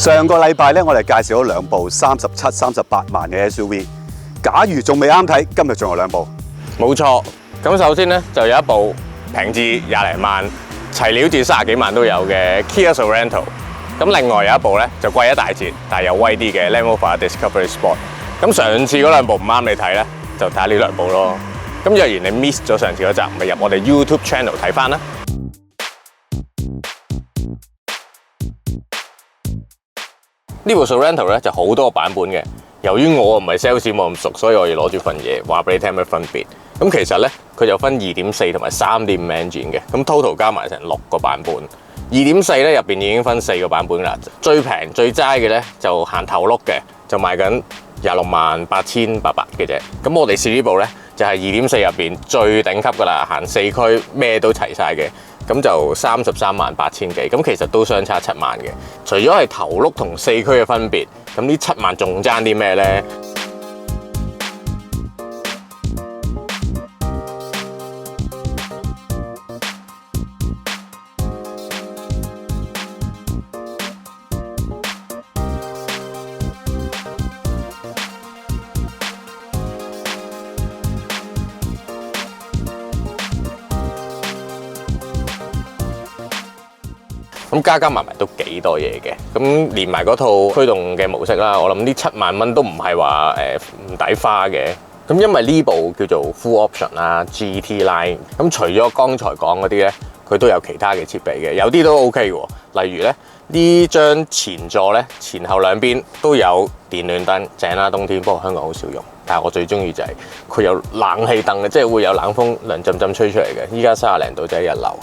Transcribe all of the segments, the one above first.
上個禮拜咧，我哋介紹咗兩部37、38萬嘅 SUV。假如仲未啱睇，今日仲有兩部。冇錯，咁首先咧就有一部平至20零萬，齊料至30幾萬都有嘅 Kia Sorento。咁另外有一部咧就貴一大截，但係又威啲嘅 Land Rover Discovery Sport。咁上次嗰兩部唔啱你睇咧，就睇下呢兩部咯。咁若然你 miss 咗上次嗰集，咪入我哋 YouTube channel 睇翻啦。呢部 Sorento 咧就好多個版本嘅。由於我唔係 sales 冇咁熟，所以我要攞住份嘢話俾你聽咩分別。咁其實咧佢就分2.4同埋3.5 engine 嘅，咁 total 加埋成6個版本。2.4咧入邊已經分4個版本啦。最平最齋嘅咧就行頭轆嘅，就賣緊268800嘅啫。咁我哋試呢部咧就係2.4入邊最頂級噶啦，行4區咩都齊晒嘅。咁就338000幾，咁其實都相差7萬嘅。除咗係頭轆同4驅嘅分別，咁呢7萬仲爭啲咩呢？咁加埋都幾多嘢嘅，咁連埋嗰套驅動嘅模式啦，我諗呢7萬蚊都唔係話唔抵花嘅。咁因為呢部叫做 Full Option 啦 GT Line， 咁除咗剛才講嗰啲咧，佢都有其他嘅設備嘅，有啲都 OK 嘅。例如咧呢張前座咧前後兩邊都有電暖燈，正啦，冬天，不過香港好少用。但係我最中意就係佢有冷氣燈嘅，即係會有冷風涼浸浸吹出嚟嘅。依家30零度就係日流。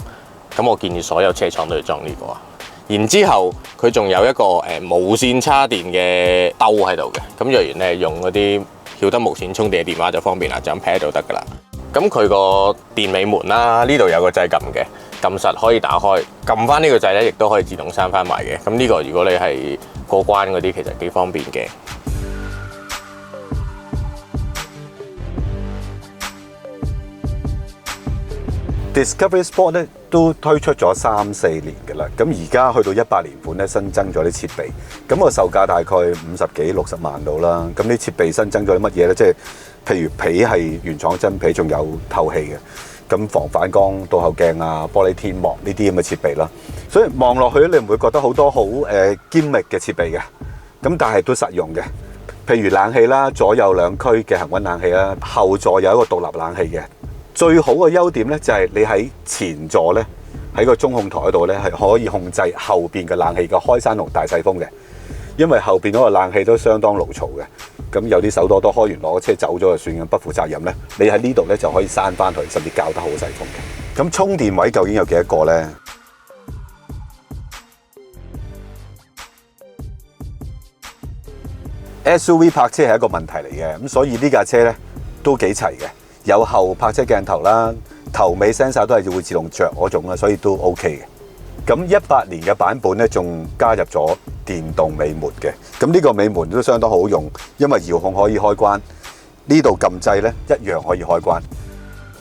咁我建議所有車廠都要裝呢個啊。然之後佢仲有一個無線叉電嘅兜喺度嘅。咁若然咧用嗰啲曉得無線充電嘅電話就方便啦，就咁劈就得噶啦。咁佢個電尾門啦，呢度有個掣撳嘅，撳實可以打開，撳翻呢個掣咧，亦都可以自動閂翻埋嘅。咁呢個如果你係過關嗰啲，其實幾方便嘅。Discovery Sport 咧都推出咗3-4年嘅啦，咁而家去到18年款咧新增咗啲設備，咁個售價大概50幾60萬到啦。咁啲設備新增咗啲乜嘢咧？即係譬如皮係原廠真皮，仲有透氣嘅，咁防反光、倒後鏡啊、玻璃天幕呢啲咁嘅設備啦。所以望落去咧，你唔會覺得好多好堅密嘅設備嘅，咁但係都實用嘅。譬如冷氣啦，左右兩區嘅恆溫冷氣啦，後座有一個獨立冷氣嘅。最好嘅優點咧，就係你喺前座咧，喺個中控台嗰度咧，係可以控制後邊嘅冷氣嘅開山同大細風嘅。因為後邊嗰個冷氣都相當牢嘈嘅，咁有啲手多開完攞車走咗就算嘅，不負責任咧。你喺呢度咧就可以閂翻佢，甚至校得好細風嘅。咁充電位究竟有幾多個咧？SUV 泊車係一個問題嚟嘅，咁所以呢架車咧都幾齊嘅。有後泊車鏡頭啦，頭尾 sensor 都係會自動着嗰種啦，所以都 OK 嘅。咁18年嘅版本咧，仲加入咗電動尾門嘅。咁呢個尾門都相當好用，因為遙控可以開關，呢度撳掣咧一樣可以開關。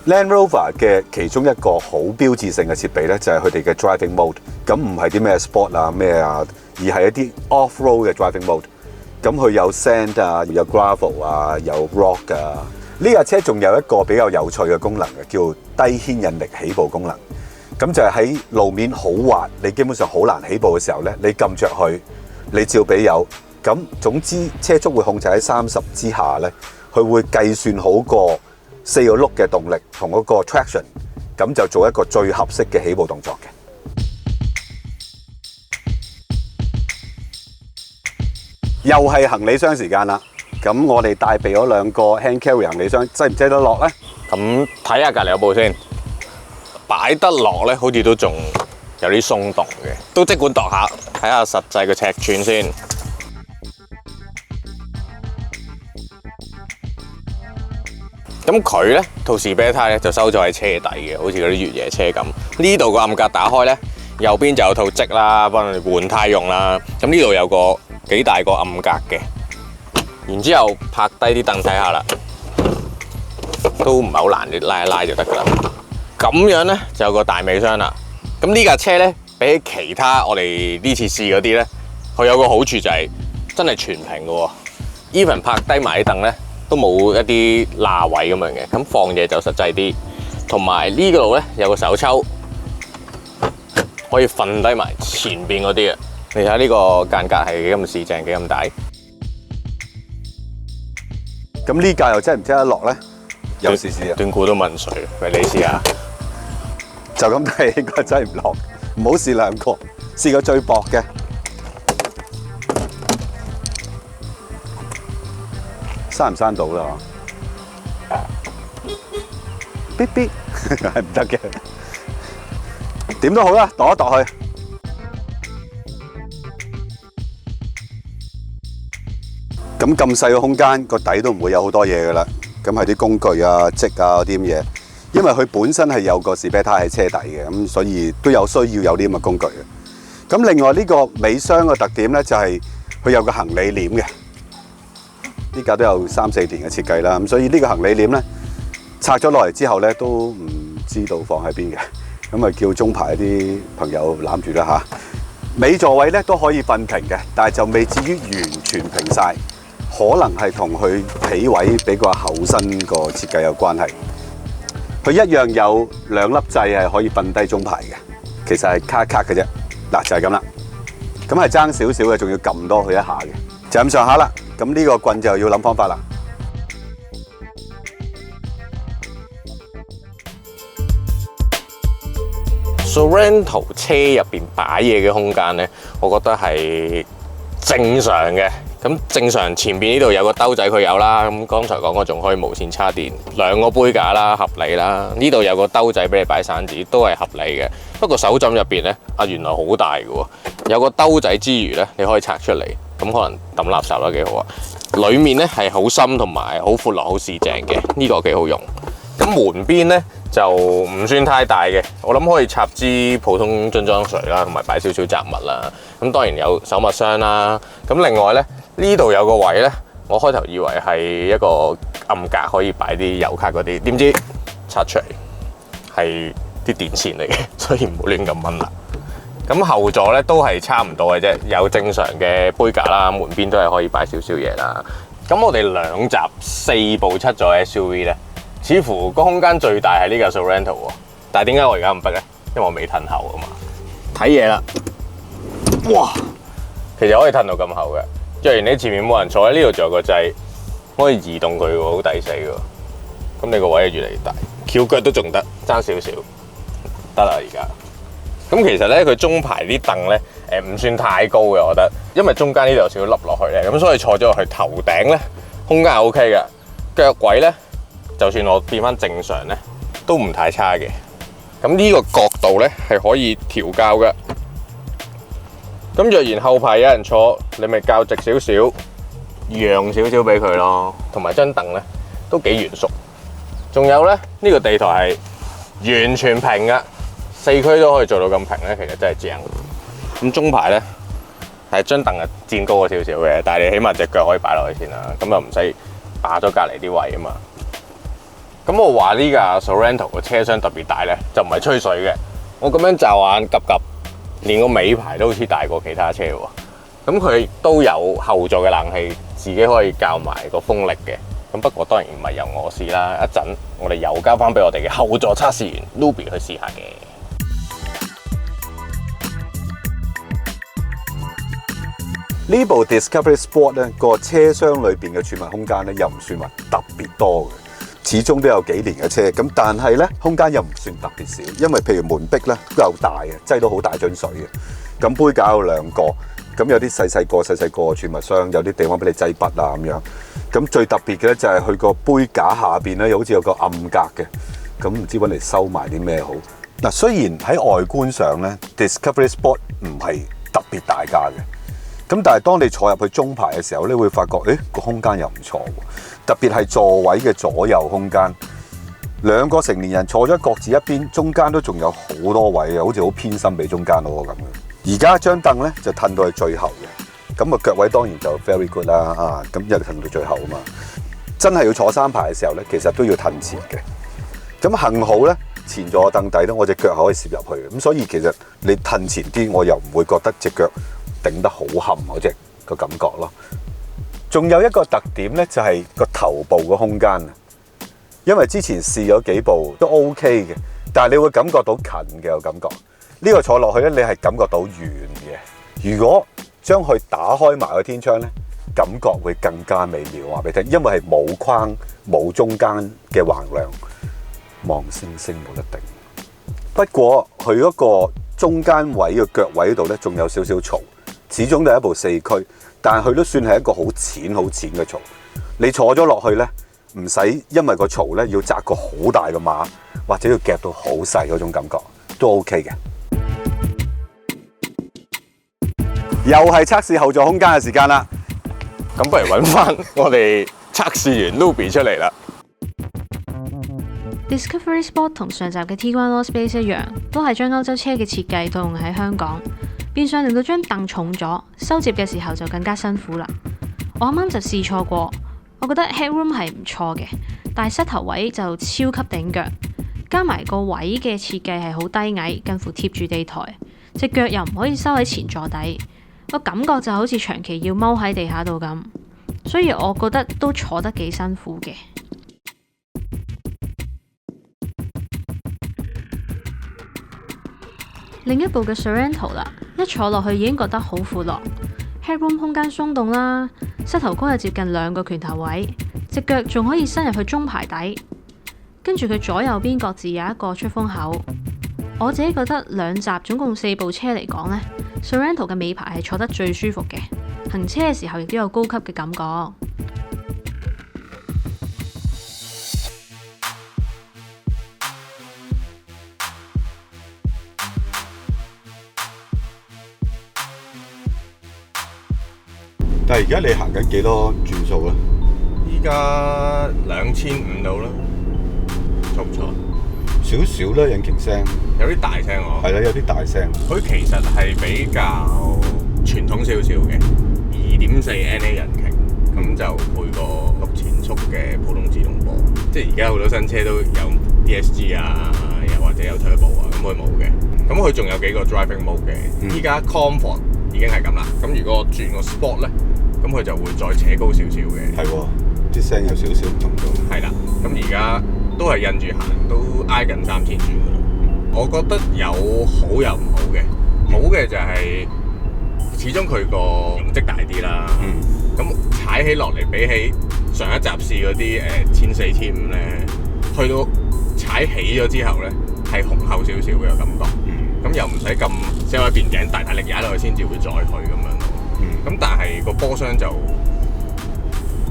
Land Rover 嘅其中一個好標誌性嘅設備咧，就係佢哋嘅 driving mode。咁唔係啲咩 sport 啊咩啊，而係一啲 off-road 嘅 driving mode。咁佢有 sand 啊，有 gravel 啊，有 rock 啊。呢架車仲有一個比較有趣嘅功能嘅，叫低牽引力起步功能。咁就係喺路面好滑，你基本上好難起步嘅時候咧，你撳着佢，你照俾油。咁總之車速會控制喺30之下咧，佢會計算好個4個轆嘅動力同嗰個 traction， 咁就做一個最合適嘅起步動作嘅。又係行李箱時間啦。咁我哋帶備咗2個 hand carry 行李箱，擠唔擠得落咧？咁睇下隔離有部先，擺得落咧，好似都仲有啲鬆動嘅，都即管度下，睇下實際嘅尺寸先。咁佢咧套士啤呔咧就收咗喺車底嘅，好似嗰啲越野車咁。呢度個暗格打開咧，右邊就有套積啦，幫你換呔用啦。咁呢度有個幾大個暗格嘅。然之後拍低啲凳睇下啦，都唔係好難，你拉一拉就得噶啦。咁樣咧就有個大尾箱啦。咁呢架車咧比起其他我哋呢次試嗰啲咧，佢有個好處就係真係全平嘅喎。even 拍低埋啲凳咧，都冇一啲罅位咁樣嘅，咁放嘢就實際啲。同埋呢個度咧有個手抽，可以瞓低埋前邊嗰啲啊。你睇下呢個間隔係幾咁四正，幾咁大。咁呢架又擠唔擠得落咧？有試試啊！斷估都問水，喂你試下。就咁睇應該擠唔落，唔好試兩個，試個最薄嘅。閂唔閂到啦？嗶嗶係唔得嘅，點都好啦，度一度去。咁細個空間，個底都唔會有好多嘢噶啦。咁係啲工具啊、積啊嗰啲咁嘢，因為佢本身係有個士啤胎喺車底嘅，咁所以都有需要有啲咁嘅工具嘅。咁另外呢個尾箱嘅特點咧，就係佢有個行李簾嘅。呢架都有3、4年嘅設計啦，咁所以呢個行李簾咧拆咗落嚟之後咧，都唔知道放喺邊嘅，咁啊叫中排啲朋友攬住啦嚇。尾座位咧都可以瞓平嘅，但係就未至於完全平晒，可能係同佢皮位比較厚身個設計有關係。佢一樣有2粒掣係可以瞓低中排嘅，其實係卡一卡嘅啫。嗱就係咁啦，咁係爭少少嘅，仲要撳多佢一下嘅，就咁上下啦。咁呢個棍就要諗方法啦。Sorento 車入邊擺嘢嘅空間咧，我覺得係正常嘅。咁正常前邊呢度有個兜仔，佢有啦。咁剛才講過仲可以無線插電，2個杯架啦，合理啦。呢度有個兜仔俾你擺散紙，都係合理嘅。不過手枕入邊咧，原來好大嘅喎。有個兜仔之餘咧，你可以拆出嚟，咁可能抌垃圾都幾好啊。裡面咧係好深同埋好闊落，好四正嘅，呢個幾好用。咁門邊咧就唔算太大嘅，我諗可以插支普通樽裝水啦，同埋擺少少雜物啦。咁當然有手襪箱啦。咁另外咧呢度有個位咧，我開頭以為係一個暗格可以擺啲油卡嗰啲，點知拆出嚟係啲電線嚟嘅，所以唔好亂咁掹啦。咁後座咧都係差唔多嘅啫，有正常嘅杯架啦，門邊都係可以擺少少嘢啦。咁我哋2集4部7座 SUV 咧，似乎個空間最大係呢架 Sorento 喎。但係點解我而家咁逼咧？因為我未褪後啊嘛。睇嘢啦，哇！其實可以褪到咁厚嘅。若然你前面冇人坐喺呢度，仲有個掣可以移動佢喎，好抵死喎。咁你個位越嚟越大，翹腳都仲得，爭少少得啦而家。咁其實咧，佢中排啲凳咧，唔算太高嘅，我覺得，因為中間呢度有少少凹落去咧，咁所以坐咗落去頭頂咧，空間係 OK 嘅。腳位咧，就算我變翻正常咧，都唔太差嘅。咁呢個角度咧係可以調校嘅。咁若然後排有人坐，你咪較直少少，讓少少俾佢咯。同埋張凳咧都幾圓熟。仲有咧，呢個地台係完全平嘅。4驅都可以做到咁平咧，其實真係正。咁中排咧係張凳係墊高咗少少嘅，但係你起碼隻腳可以擺落去先啦，咁就唔使霸咗隔離啲位啊嘛。咁我話呢架 Sorento 個車廂特別大咧，就唔係吹水嘅。我咁樣驟眼及及，連個尾排都好似大過其他車喎。咁佢都有後座嘅冷氣，自己可以校埋個風力嘅。咁不過當然唔係由我試啦，一陣我哋又交翻俾我哋嘅後座測試員 Ruby 去試下嘅。呢部 Discovery Sport 咧，個車廂裏邊嘅儲物空間咧又唔算話特別多嘅，始終都有幾年嘅車，咁但係咧空間又唔算特別少，因為譬如門壁咧都夠大嘅，擠到好大樽水嘅，咁杯架有2個，咁有啲細細個嘅儲物箱，有啲地方俾你擠筆啊咁樣，咁最特別嘅咧就係佢個杯架下邊咧又好似有個暗格嘅，咁唔知揾嚟收埋啲咩好。嗱，雖然喺外觀上咧 Discovery Sport 唔係特別大架嘅。咁但係當你坐入去中排嘅時候咧，會發覺個空間又唔錯喎，特別係座位嘅左右空間，2個成年人坐咗各自一邊，中間都仲有好多位嘅，好似好偏心俾中間嗰個咁嘅。而家張凳咧就褪到去最後嘅，咁個腳位當然就 very good 啦，咁一路褪到最後啊嘛。真係要坐3排嘅時候咧，其實都要褪前嘅。咁幸好咧，前座凳底咧，我隻腳可以攝入去，咁所以其實你褪前啲，我又唔會覺得隻腳頂得好冚嗰隻個感覺咯。仲有一個特點咧，就係個頭部個空間啊。因為之前試咗幾部都 OK 嘅，但係你會感覺到近嘅個感覺。呢個坐落去咧，你係感覺到遠嘅。如果將佢打開埋個天窗咧，感覺會更加美妙。話俾你聽，因為係冇框、冇中間嘅橫梁，望星星冇得頂。不過佢嗰個中間位嘅腳位度咧，仲有少少嘈。始終都係一部4驅，但係佢都算係一個好淺嘅嘈。你坐咗落去咧，唔使因為個嘈咧要紮個好大嘅馬，或者要夾到好細嗰種感覺，都 OK 嘅。又係測試後座空間嘅時間啦，咁不如揾翻我哋測試員 Nubi 出嚟啦。Discovery Sport 同上集嘅 Tiguan Allspace 一樣，都係將歐洲車嘅設計套用喺香港，變相令到張凳重咗，收摺嘅時候就更加辛苦啦。我啱啱就試錯過，我覺得 headroom 係唔錯嘅，但係膝頭位就超級頂腳，加埋個位嘅設計係好低矮，近乎貼住地台，隻腳又唔可以收喺前座底，個感覺就好似長期要踎喺地下度咁，所以我覺得都坐得幾辛苦嘅。另一部嘅 Sorento 啦，一坐落去已經覺得好闊落 ，headroom 空間鬆動啦，膝頭哥有接近2個拳頭位，隻腳仲可以伸入去中排底，跟住佢左右邊各自有一個出風口。我自己覺得兩集總共4部車嚟講呢， Sorento 嘅尾排係坐得最舒服嘅，行車嘅時候亦都有高級嘅感覺。但係而家你行緊幾多轉數咧？依家2500到啦，錯唔錯？少少啦，引擎聲有啲大聲喎。係啦，有啲大聲。佢其實係比較傳統少少嘅，2.4 NA 引擎，咁就配個6前速嘅普通自動波。即係而家好多新車都有 DSG 啊，又或者有 turbo 啊，咁佢冇嘅。咁佢仲有幾個 driving mode 嘅。依家 comfort 已經係咁啦。咁如果我轉個 sport 咧，咁佢就會再扯高少少嘅。係喎，啲聲有少少唔同咗。係啦，咁而家都係印住行，都挨近3000轉噶啦。我覺得有好有唔好嘅，好嘅就係始終佢個容積大啲啦。咁踩起落嚟比起上一集試嗰啲1400、1500咧，去到踩起咗之後咧，係雄厚少少嘅感覺。咁又唔使咁即係話變頸大力踩落去先至會再去咁樣咯。咁但係個波箱就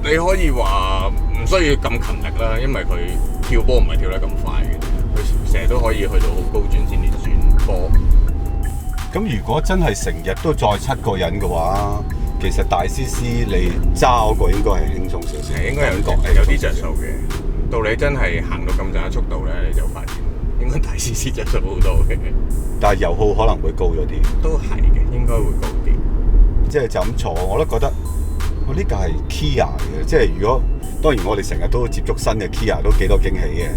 你可以話唔需要咁勤力啦，因為佢跳波唔係跳得咁快嘅，佢成日都可以去到好高轉先至轉波。咁如果真係成日都載7個人嘅話，其實大 CC 你揸嗰個應該係輕鬆少少，應該有啲着數嘅。到你真係行到咁上下速度咧，你就發現應該大 CC 着數好多嘅。但係油耗可能會高咗啲。都係嘅，應該會高啲。即係就咁坐，我都覺得我呢架係 Kia 嘅。即係如果當然我哋成日都接觸新嘅 Kia 都幾多驚喜嘅。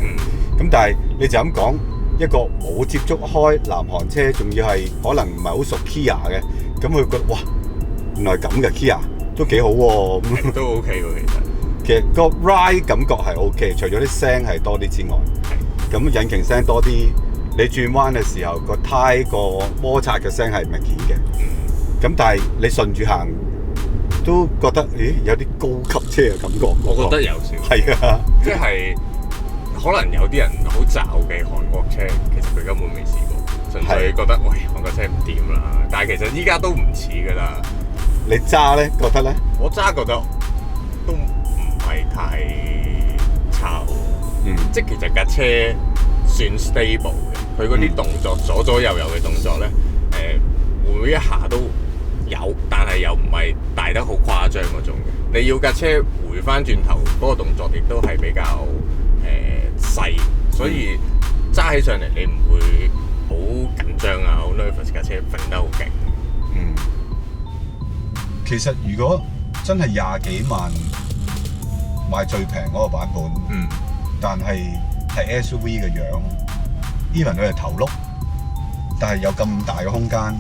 咁但係你就咁講一個冇接觸開南韓車，仲要係可能唔係好熟 Kia 嘅，咁佢覺得哇原來咁嘅 Kia 都幾好喎。都 OK 喎，其實個 ride 感覺係 OK， 除咗啲聲係多啲之外，咁引擎聲多啲，你轉彎嘅時候個胎個摩擦嘅聲係明顯嘅。咁但係你順住行都覺得，咦有啲高級車嘅感覺。我覺得有少。係啊，即係可能有啲人好罩嘅韓國車，其實佢根本未試過，純粹覺得喂韓國車唔掂啦。但係其實依家都唔似㗎啦。你揸咧覺得咧？我揸覺得都唔係太差喎。即係其實架車算 stable 嘅，佢嗰啲動作左左右右嘅動作咧，每一下都有，但係又唔係大得好誇張嗰種嘅。你要架車回翻轉頭嗰個動作，亦都係比較細，所以揸起上嚟你唔會好緊張啊，好 nervous 架車揈得好勁。其實如果真係20幾萬買最平嗰個版本，但係 SUV 嘅樣 ，even 佢係頭轆，但係有咁大嘅空間。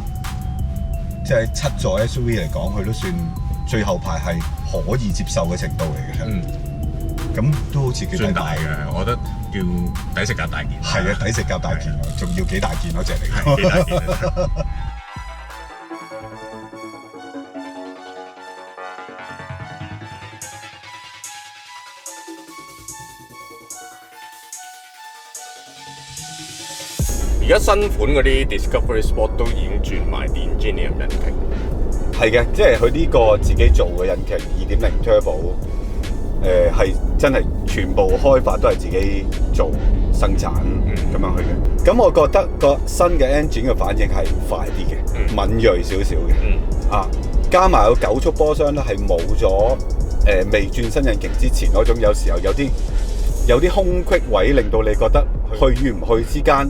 即係七座 SUV 嚟講，佢都算最後排係可以接受嘅程度嚟嘅。咁都好似幾算大嘅，我覺得叫抵食夾大件。係啊，抵食夾大件，仲要幾大件嗰隻嚟。幾大件啊而家新款嗰啲 Discovery Sport 都已經轉埋電 Genium 引擎。係嘅，即係佢呢個自己做嘅引擎2.0 Turbo，係真係全部開發都係自己做生產咁樣去嘅。咁我覺得個新嘅 engine 嘅反應係快啲嘅，敏鋭少少嘅。加埋個9速波箱咧，係冇咗未轉新引擎之前嗰種有時候有啲空隙位，令到你覺得去與唔去之間。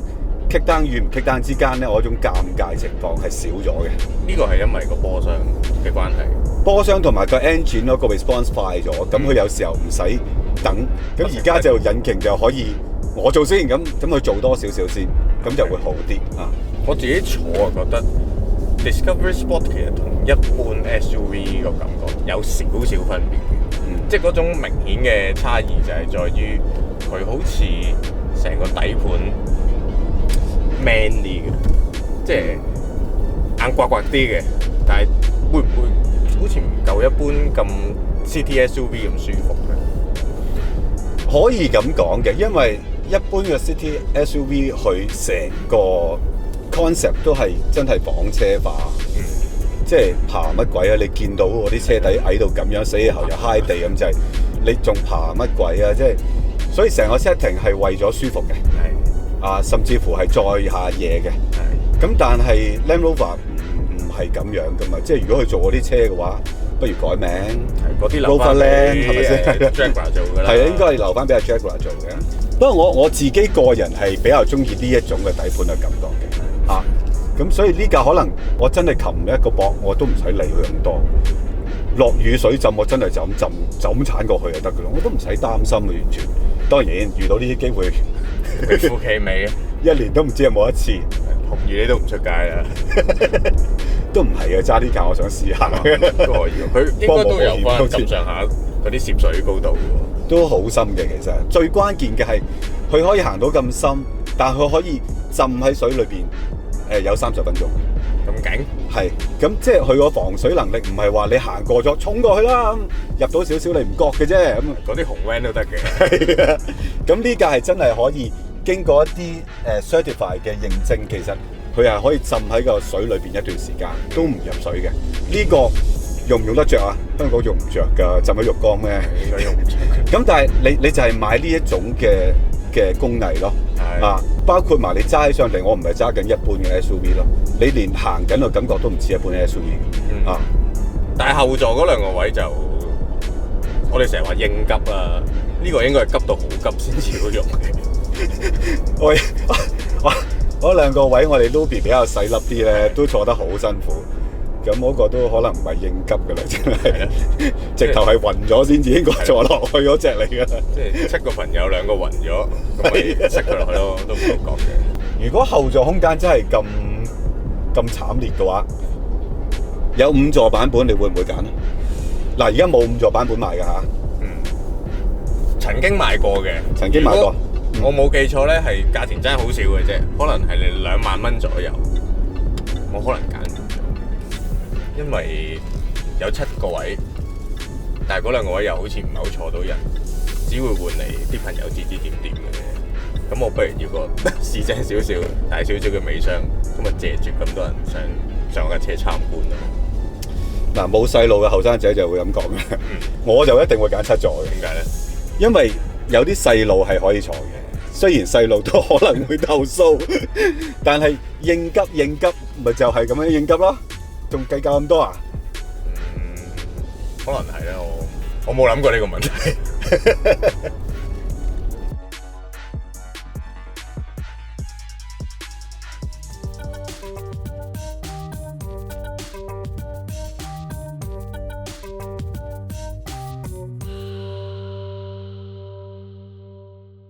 kick down 與唔 kick down 之間咧，我種尷尬情況係少咗嘅。呢個係因為個波箱嘅關係，波箱同埋個 engine 嗰個 response 快咗，咁佢有時候唔使等。咁而家就引擎就可以我做先，咁佢做多少少先，咁就會好啲啊。我自己坐啊覺得 Discovery Sport 其實同一般 SUV 個感覺有少少分別嘅，即係嗰種明顯嘅差異就係在於佢好似成個底盤man 啲嘅，即係硬刮刮啲嘅，但係會唔會好似唔夠一般咁 City SUV 咁舒服咧？可以咁講嘅，因為一般嘅 City SUV 佢成個 concept 都係真係房車化，即係爬乜鬼啊！你見到嗰啲車底矮到咁樣，死後又揩地咁就係，你仲爬乜鬼啊？即係所以成個 setting 係為咗舒服嘅。甚至乎係載下嘢嘅，咁但係 Land Rover 唔係咁樣噶嘛，即係如果佢做嗰啲車嘅話，不如改名，嗰啲留翻 Roverland 係咪先 Jaguar 做㗎啦？係啊，應該係留翻俾阿 Jaguar 做嘅。不過我自己個人係比較中意呢一種嘅底盤嘅感覺嘅，咁所以呢架可能我真係擒一個膊，我都唔使理佢咁多。落雨水浸，我真係就咁鏟過去就得㗎啦，我都唔使擔心嘅完全。當然遇到呢啲機會。微乎其微嘅，一年都唔知有冇一次，紅雨你都唔出街啦，都唔係嘅，揸呢架我想試下，都可以。佢應該都有翻咁上下嗰啲涉水高度喎，都好深嘅其實。最關鍵嘅係佢可以行到咁深，但係佢可以浸喺水裏邊，有30分鐘。咁勁？係，咁即係佢個防水能力唔係話你行過咗衝過去啦，入到少少你唔覺嘅啫。咁嗰啲紅 van 都得嘅。係啊，咁呢架係真係可以經過一啲certified 嘅認證，其實佢係可以浸喺個水裏邊一段時間都唔入水嘅。呢個用唔用得着啊？香港用唔着㗎，浸喺浴缸咩？應該用唔着。咁但係你就係買呢一種嘅工藝咯，包括埋你揸起上嚟，我唔係揸緊一般嘅 SUV 咯，你連行緊嘅感覺都唔似一般嘅 SUV 但係後座嗰兩個位就，我哋成日話應急啊，呢個應該係急到好急先至會用嘅。嗰兩個位我哋 Ruby 比較細粒啲咧，都坐得好辛苦。咁嗰個都可能唔係應急噶啦，真係，直頭係暈咗先至應該坐落去嗰隻嚟噶。即係7個朋友2個暈咗，咁咪塞佢落去咯，都唔好講嘅。如果後座空間真係咁慘烈嘅話，有5座版本，你會唔會揀咧？嗱，而家冇5座版本賣㗎嚇。曾經買過嘅，曾經買過。我冇記錯咧，係價錢真係好少嘅啫，可能係你2萬蚊左右。我可能揀。因為有7個位，但係嗰2個位又好似唔係好坐到人，只會換嚟啲朋友指指點點嘅。咁我不如要個市正少少、大少少嘅尾箱，咁啊謝絕咁多人想上架車參觀咯。嗱，冇細路嘅後生仔就會咁講嘅，我就一定會揀7座嘅。點解咧？因為有啲細路係可以坐嘅，雖然細路都可能會投訴，但係應急咪就係咁樣應急咯。仲計較咁多啊？可能係咧，我冇諗過呢個問題。